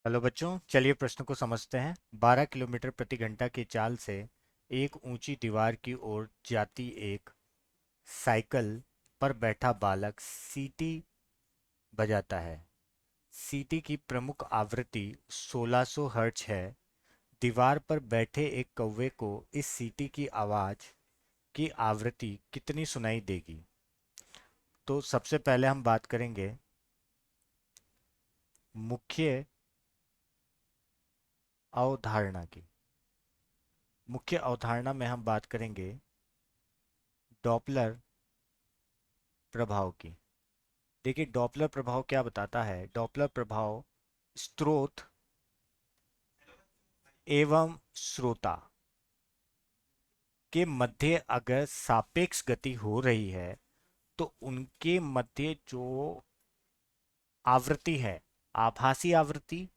Hello बच्चों, चलिए प्रश्न को समझते हैं। 12 किलोमीटर प्रति घंटा की चाल से एक ऊंची दीवार की ओर जाती एक साइकिल पर बैठा बालक सीटी बजाता है। सीटी की प्रमुख आवृत्ति 1600 हर्ट्ज है। दीवार पर बैठे एक कौवे को इस सीटी की आवाज की आवृत्ति कितनी सुनाई देगी? तो सबसे पहले हम बात करेंगे मुख्य अवधारणा की। मुख्य अवधारणा में हम बात करेंगे डॉपलर प्रभाव की। देखिए, डॉपलर प्रभाव क्या बताता है। डॉपलर प्रभाव स्रोत एवं श्रोता के मध्य अगर सापेक्ष गति हो रही है तो उनके मध्य जो आवृत्ति है, आभासी आवृत्ति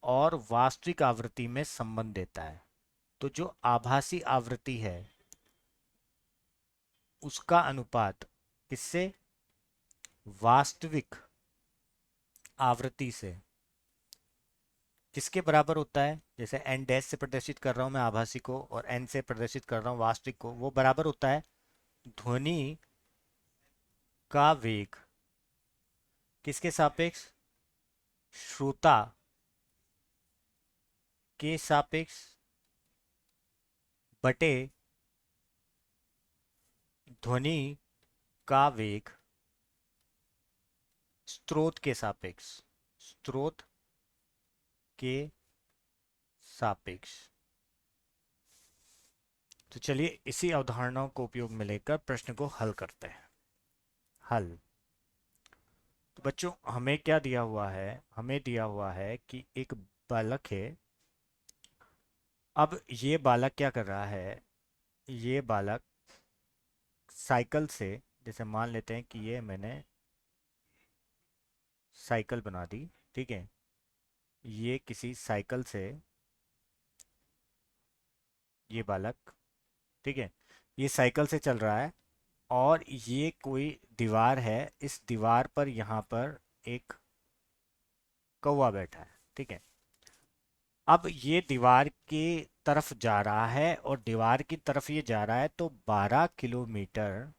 और वास्तविक आवृत्ति में संबंध देता है। तो जो आभासी आवृत्ति है उसका अनुपात किससे? वास्तविक आवृत्ति से किसके बराबर होता है? जैसे एन डैश से प्रदर्शित कर रहा हूं मैं आभासी को और एन से प्रदर्शित कर रहा हूं वास्तविक को, वो बराबर होता है ध्वनि का वेग किसके सापेक्ष? श्रोता के सापेक्ष बटे ध्वनि का वेग स्रोत के सापेक्ष। स्रोत के सापेक्ष। तो चलिए इसी अवधारणाओं को उपयोग में लेकर प्रश्न को हल करते हैं। हल। तो बच्चों, हमें क्या दिया हुआ है? हमें दिया हुआ है कि एक बालक है। अब ये बालक क्या कर रहा है? ये बालक साइकिल से, जैसे मान लेते हैं कि ये मैंने साइकिल बना दी, ठीक है। ये किसी साइकिल से ये बालक, ठीक है, ये साइकिल से चल रहा है और ये कोई दीवार है। इस दीवार पर यहाँ पर एक कौवा बैठा है, ठीक है। अब ये दीवार की तरफ जा रहा है और दीवार की तरफ ये जा रहा है तो 12 किलोमीटर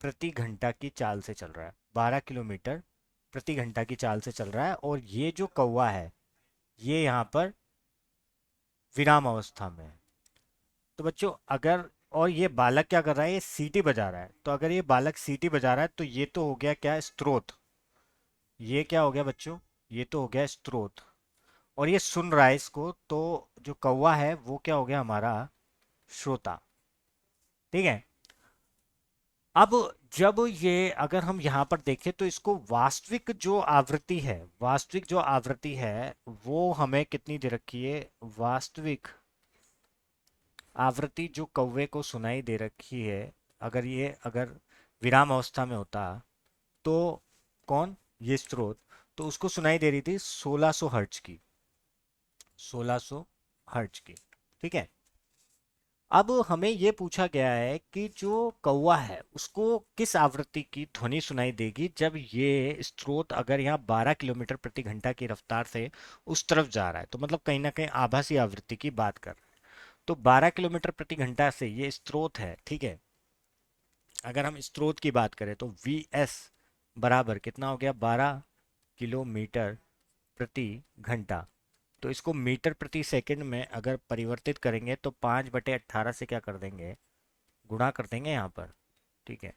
प्रति घंटा की चाल से चल रहा है। 12 किलोमीटर प्रति घंटा की चाल से चल रहा है और ये जो कौवा है ये यहाँ पर विराम अवस्था में है। तो बच्चों अगर, और ये बालक क्या कर रहा है? ये सीटी बजा रहा है। तो अगर ये बालक सीटी बजा रहा है तो ये तो हो गया क्या? स्रोत। ये क्या हो गया बच्चों? ये तो हो गया स्रोत। और ये सुन रहा है इसको, तो जो कौवा है वो क्या हो गया? हमारा श्रोता, ठीक है। अब जब ये, अगर हम यहाँ पर देखें तो इसको वास्तविक जो आवृत्ति है, वास्तविक जो आवृत्ति है वो हमें कितनी दे रखी है? वास्तविक आवृत्ति जो कौवे को सुनाई दे रखी है, अगर विराम अवस्था में होता तो कौन? ये स्रोत। तो उसको सुनाई दे रही थी 1600 हर्ट्ज की। 1600 हर्ट्ज की, ठीक है। अब हमें ये पूछा गया है कि जो कौवा है उसको किस आवृत्ति की ध्वनि सुनाई देगी जब ये स्रोत अगर यहाँ 12 किलोमीटर प्रति घंटा की रफ्तार से उस तरफ जा रहा है। तो मतलब कहीं ना कहीं आभासी आवृत्ति की बात कर रहे हैं। तो 12 किलोमीटर प्रति घंटा से ये स्रोत है, ठीक है। अगर हम स्रोत की बात करें तो वी एस बराबर कितना हो गया? 12 किलोमीटर प्रति घंटा। तो इसको मीटर प्रति सेकंड में अगर परिवर्तित करेंगे तो 5/18 से क्या कर देंगे? गुणा कर देंगे यहाँ पर, ठीक है।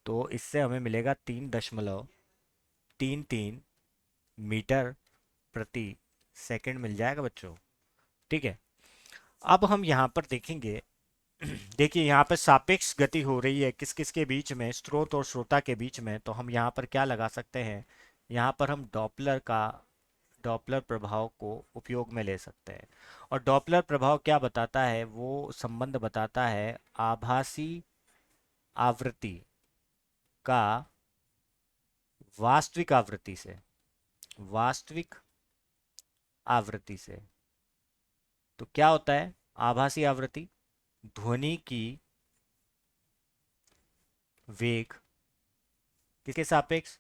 तो इससे हमें मिलेगा 3.33 मीटर प्रति सेकंड मिल जाएगा बच्चों, ठीक है। अब हम यहाँ पर देखेंगे देखिए यहाँ पर सापेक्ष गति हो रही है किस किस के बीच में? स्रोत और श्रोता के बीच में। तो हम यहाँ पर क्या लगा सकते हैं? यहाँ पर हम डॉपलर प्रभाव को उपयोग में ले सकते हैं। और डॉपलर प्रभाव क्या बताता है? वो संबंध बताता है आभासी आवृत्ति का वास्तविक आवृत्ति से। वास्तविक आवृत्ति से। तो क्या होता है आभासी आवृत्ति? ध्वनि की वेग किसके सापेक्ष?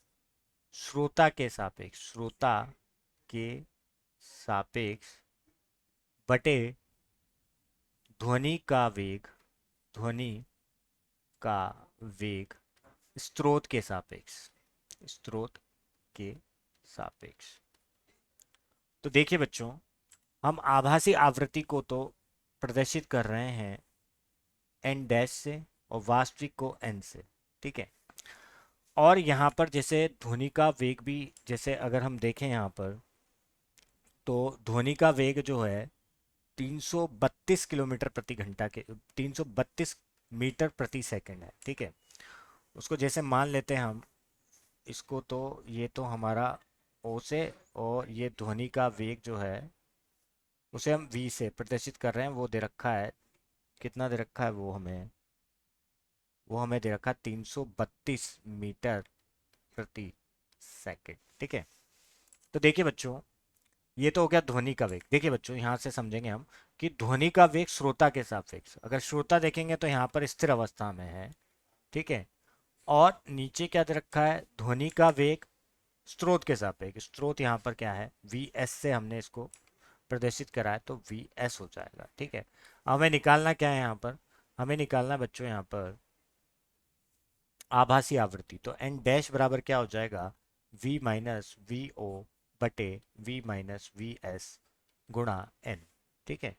श्रोता के सापेक्ष, श्रोता के सापेक्ष बटे ध्वनि का वेग, ध्वनि का वेग स्रोत के सापेक्ष, स्रोत के सापेक्ष। तो देखिए बच्चों, हम आभासी आवृत्ति को तो प्रदर्शित कर रहे हैं एन डैश से और वास्तविक को एन से, ठीक है। और यहाँ पर जैसे ध्वनि का वेग भी, जैसे अगर हम देखें यहाँ पर, तो ध्वनि का वेग जो है 332 किलोमीटर प्रति घंटा के, 332 मीटर प्रति सेकंड है, ठीक है। उसको जैसे मान लेते हैं हम इसको, तो ये तो हमारा ओ से, और ये ध्वनि का वेग जो है उसे हम वी से प्रदर्शित कर रहे हैं। वो दे रखा है, कितना दे रखा है वो हमें दे रखा है 332 मीटर प्रति सेकंड, ठीक है। तो देखिए बच्चों, ये तो हो गया ध्वनि का वेग। देखिए बच्चों, यहाँ से समझेंगे हम कि ध्वनि का वेग श्रोता के सापेक्ष, अगर श्रोता देखेंगे तो यहाँ पर स्थिर अवस्था में है, ठीक है। और नीचे क्या दे रखा है, ध्वनि का वेग स्रोत के सापेक्ष। स्रोत यहाँ पर क्या है, वी एस से हमने इसको प्रदर्शित करा है, तो वी एस हो जाएगा, ठीक है। अब हमें निकालना क्या है यहाँ पर, हमें निकालना बच्चों यहाँ पर आभासी आवृत्ति। तो एन डैश बराबर क्या हो जाएगा, वी माइनस वी ओ बटे वी माइनस वी एस गुणा एन, ठीक है।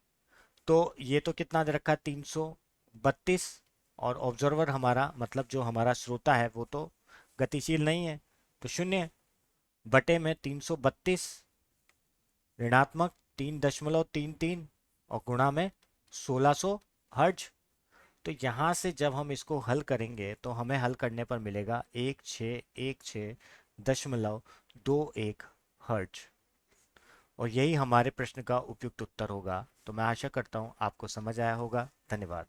तो ये तो कितना दे रखा है, 332, और ऑब्जर्वर हमारा मतलब जो हमारा श्रोता है वो तो गतिशील नहीं है, तो शून्य बटे में 332 ऋणात्मक 3.33 और गुणा में 1600 हर्ट्ज। तो यहाँ से जब हम इसको हल करेंगे तो हमें हल करने पर मिलेगा 1616.21 हर्ट्ज, और यही हमारे प्रश्न का उपयुक्त उत्तर होगा। तो मैं आशा करता हूँ आपको समझ आया होगा। धन्यवाद।